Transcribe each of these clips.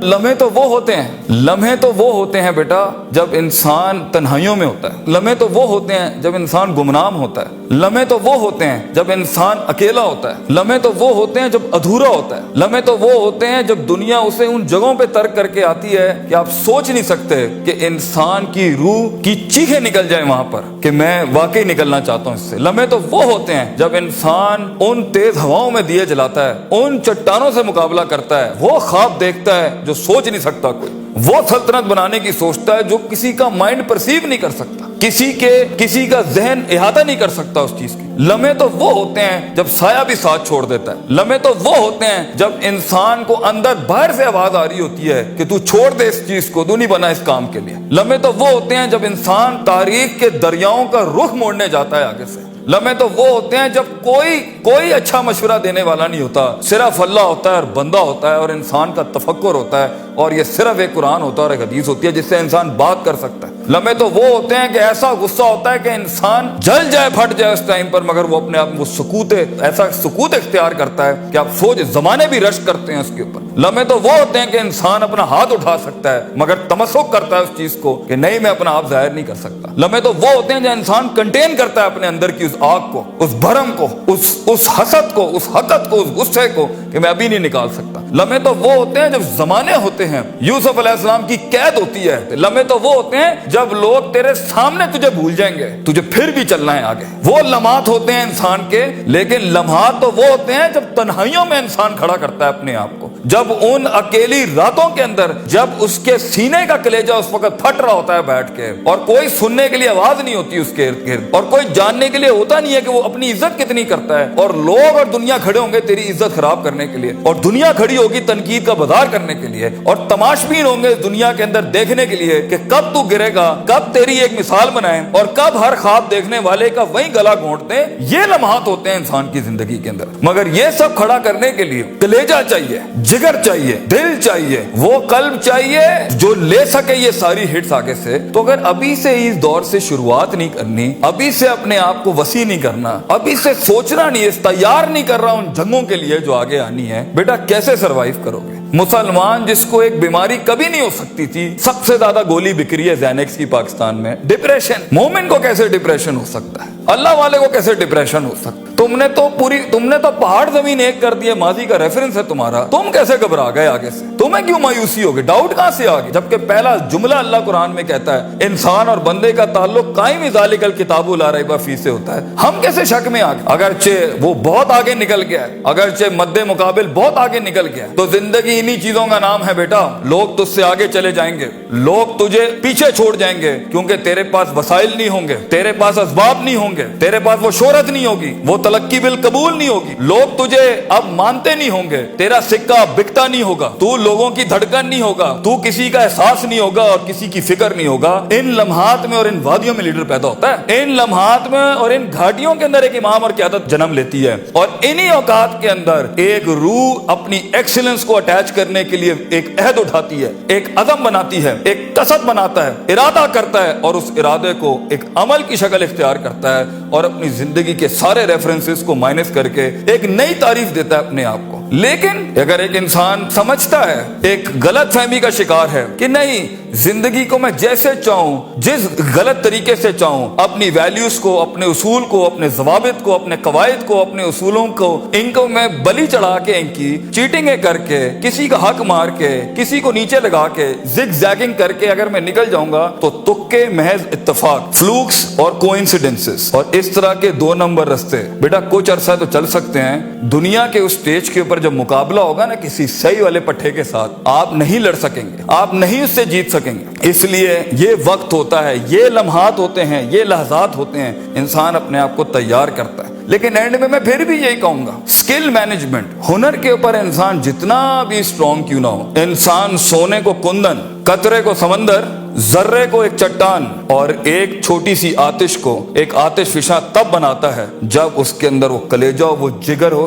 لمحے تو وہ ہوتے ہیں بیٹا جب انسان تنہائیوں میں ہوتا ہے، لمحے تو وہ ہوتے ہیں جب انسان گمنام ہوتا ہے، لمحے تو وہ ہوتے ہیں جب انسان اکیلا ہوتا ہے، لمحے تو وہ ہوتے ہیں جب ادھورا ہوتا ہے، لمحے تو وہ ہوتے ہیں جب دنیا اسے ان جگہوں پہ ترک کر کے آتی ہے کہ آپ سوچ نہیں سکتے کہ انسان کی روح کی چیخیں نکل جائیں وہاں پر کہ میں واقعی نکلنا چاہتا ہوں اس سے۔ لمحے تو وہ ہوتے ہیں جب انسان ان تیز ہواؤں میں دیے جلاتا ہے، ان چٹانوں سے مقابلہ کرتا ہے، وہ خواب دیکھتا ہے جو سوچ نہیں سکتا کوئی، وہ سلطنت بنانے کی سوچتا ہے جو کسی کا مائنڈ پرسیو نہیں کر سکتا، کسی کا ذہن احاطہ نہیں کر سکتا اس چیز کی۔ لمحے تو وہ ہوتے ہیں جب سایہ بھی ساتھ چھوڑ دیتا ہے، لمحے تو وہ ہوتے ہیں جب انسان کو اندر باہر سے آواز آ رہی ہوتی ہے کہ تو چھوڑ دے اس چیز کو، تو نہیں بنا اس کام کے لیے۔ لمحے تو وہ ہوتے ہیں جب انسان تاریخ کے دریاؤں کا رخ موڑنے جاتا ہے آگے سے۔ لمحے تو وہ ہوتے ہیں جب کوئی اچھا مشورہ دینے والا نہیں ہوتا، صرف اللہ ہوتا ہے اور بندہ ہوتا ہے اور انسان کا تفکر ہوتا ہے، اور یہ صرف ایک قرآن ہوتا ہے اور ایک حدیث ہوتی ہے جس سے انسان بات کر سکتا ہے۔ لمحے تو وہ ہوتے ہیں کہ ایسا غصہ ہوتا ہے کہ انسان جل جائے، پھٹ جائے اس ٹائم پر، مگر وہ اپنے آپ وہ ایسا سکوت اختیار کرتا ہے کہ آپ سوچ زمانے بھی رشک کرتے ہیں اس کے اوپر۔ لمحے تو وہ ہوتے ہیں کہ انسان اپنا ہاتھ اٹھا سکتا ہے مگر تمسک کرتا ہے اس چیز کو کہ نہیں، میں اپنا آپ ظاہر نہیں کر سکتا۔ لمحے تو وہ ہوتے ہیں جو انسان کنٹین کرتا ہے اپنے اندر کی اس آگ کو، اس بھرم کو، اس حسد کو، اس حقد کو، اس غصے کو کہ میں ابھی نہیں نکال سکتا۔ لمحے تو وہ ہوتے ہیں جب زمانے ہوتے ہیں، یوسف علیہ السلام کی قید ہوتی ہے۔ لمحے تو وہ ہوتے ہیں جب لوگ تیرے سامنے تجھے بھول جائیں گے، تجھے پھر بھی چلنا ہے آگے۔ وہ لمحات ہوتے ہیں انسان کے، لیکن لمحات تو وہ ہوتے ہیں جب تنہائیوں میں انسان کھڑا کرتا ہے اپنے آپ کو، جب ان اکیلی راتوں کے اندر، جب اس کے سینے کا کلیجہ اس وقت پھٹ رہا ہوتا ہے بیٹھ کے، اور کوئی سننے کے لیے آواز نہیں ہوتی اس کے ارد گرد، اور کوئی جاننے کے لیے ہوتا نہیں ہے کہ وہ اپنی عزت کتنی کرتا ہے، اور لوگ اور دنیا کھڑے ہوں گے تیری عزت خراب کرنے کے لیے، اور دنیا کھڑی ہوگی تنقید کا بازار کرنے کے لیے، اور تماشبین ہوں گے دنیا کے اندر دیکھنے کے لیے کہ کب تو گرے گا، کب تیری ایک مثال بنائیں، اور کب ہر خواب دیکھنے والے کا وہیں گلا گھونٹ دیں۔ یہ لمحات ہوتے ہیں انسان کی زندگی کے اندر، مگر یہ سب کھڑا کرنے کے لیے کلیجہ چاہیے، جگر چاہیے، دل چاہیے، وہ قلب چاہیے جو لے سکے یہ ساری ہٹس آگے سے۔ تو اگر ابھی سے اس دور سے شروعات نہیں کرنی، ابھی سے اپنے آپ کو وسیع نہیں کرنا، ابھی سے سوچنا نہیں، تیار نہیں کر رہا ان جنگوں کے لیے جو آگے آنی ہے، بیٹا کیسے سروائیو کرو گے؟ مسلمان جس کو ایک بیماری کبھی نہیں ہو سکتی تھی، سب سے زیادہ گولی بک رہی ہے زینکس کی پاکستان میں، ڈپریشن۔ مومن کو کیسے ڈپریشن ہو سکتا ہے؟ اللہ والے کو کیسے ڈپریشن ہو سکتا ہے؟ تم نے تو پہاڑ زمین ایک کر دیے، ماضی کا ریفرنس ہے تمہارا، تم کیسے گھبرا گئے آگے سے؟ تمہیں کیوں مایوسی ہوگی؟ ڈاؤٹ کہاں سے آگے؟ جبکہ پہلا جملہ اللہ قرآن میں کہتا ہے انسان اور بندے کا تعلق قائم ذالک الکتاب لا ریب فیہ سے ہوتا ہے۔ ہم کیسے شک میں آگے؟ اگرچہ وہ بہت آگے نکل گیا ہے، اگرچہ مد مقابل بہت آگے نکل گیا ہے، تو زندگی انہی چیزوں کا نام ہے بیٹا۔ لوگ تجھ سے آگے چلے جائیں گے، لوگ تجھے پیچھے چھوڑ جائیں گے، کیونکہ تیرے پاس وسائل نہیں ہوں گے، تیرے پاس اسباب نہیں ہوں گے، تیرے پاس وہ شہرت نہیں ہوگی، وہ تلقی بالقبول نہیں ہوگی، لوگ تجھے اب مانتے نہیں ہوں گے، تیرا سکہ بکتا نہیں ہوگا، تو لوگوں کی دھڑکن نہیں ہوگا، تو کسی کا احساس نہیں ہوگا اور کسی کی فکر نہیں ہوگا۔ ان لمحات میں اور ان وادیوں میں لیڈر پیدا ہوتا ہے، ان لمحات میں اور ان گھاٹیوں کے اندر ایک امام اور قیادت جنم لیتی ہے، اور انہی اوقات کے اندر ایک روح اپنی ایکسیلنس کو اٹیچ کرنے کے لیے ایک عہد اٹھاتی ہے، ایک عزم بناتی ہے، ایک قصد بناتا ہے، ارادہ کرتا ہے، اور اس ارادے کو ایک عمل کی شکل اختیار کرتا ہے، اور اپنی زندگی کے سارے ریفرنسز کو مائنس کر کے ایک نئی تعریف دیتا ہے اپنے آپ کو۔ لیکن اگر ایک انسان سمجھتا ہے، ایک غلط فہمی کا شکار ہے کہ نہیں، زندگی کو میں جیسے چاہوں، جس غلط طریقے سے چاہوں، اپنی ویلیوز کو، اپنے اصول کو، اپنے ضوابط کو، اپنے قواعد کو، اپنے اصولوں کو، ان کو میں بلی چڑھا کے، ان کی چیٹنگیں کر کے، کسی کا حق مار کے، کسی کو نیچے لگا کے، زگ زیگنگ کر کے اگر میں نکل جاؤں گا تو تکے، محض اتفاق، فلوکس اور کوئنسیڈنسز، اور اس طرح کے 2 نمبر رستے بیٹا کچھ عرصہ تو چل سکتے ہیں۔ دنیا کے اس سٹیج کے اوپر جب مقابلہ ہوگا نا کسی صحیح والے پٹھے کے ساتھ، آپ نہیں لڑ سکیں گے، آپ نہیں اس سے جیت سکیں گے۔ اس لیے یہ وقت ہوتا ہے، یہ لمحات ہوتے ہیں، یہ لحظات ہوتے ہیں، انسان اپنے آپ کو تیار کرتا ہے۔ لیکن اینڈ میں پھر بھی یہی کہوں گا، سکل مینجمنٹ، ہنر کے اوپر انسان جتنا بھی اسٹرانگ کیوں نہ ہو، انسان سونے کو کندن، قطرے کو سمندر، ذرے کو ایک چٹان اور ایک چھوٹی سی آتش کو ایک آتش فشاں تب بناتا ہے جب اس کے اندر وہ کلیجہ، وہ جگر ہو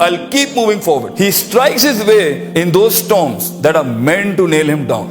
I'll keep moving forward. He strikes his way in those storms that are meant to nail him down.